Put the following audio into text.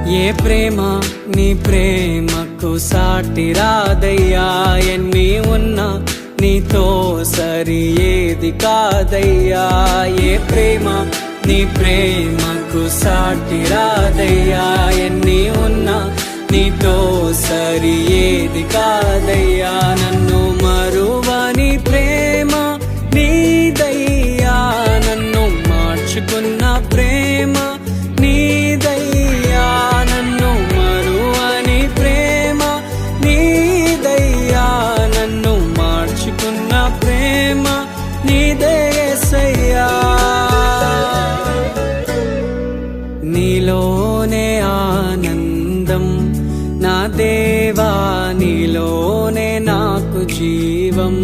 ఏ ప్రేమ నీ ప్రేమకు సాటి రాదయ్యా, ఎన్ని ఉన్నా నీతో సరి ఏది కాదయ్యా. ఏ ప్రేమ నీ ప్రేమకు సాటి రాదయ్యా, ఎన్ని ఉన్నా నీతో సరి ఏది కాదయ్యా. నన్ను మరువని ప్రేమ నీదయ్యా, నన్ను మార్చుకున్న ప్రేమ నీదయ్యా. నన్ను మరువని ప్రేమ నీదయ్యా, నన్ను మార్చుకున్న ప్రేమ నీదే యేసయ్యా. నీలోనే ఆనందం నా దేవా, నీలోనే నాకు జీవం.